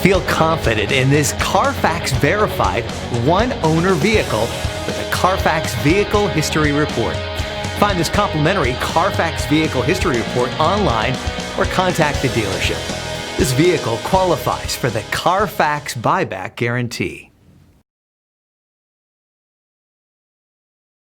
Feel confident in this CARFAX verified one-owner vehicle with a CARFAX Vehicle History Report. Find this complimentary CARFAX Vehicle History Report online or contact the dealership. This vehicle qualifies for the CARFAX buyback guarantee.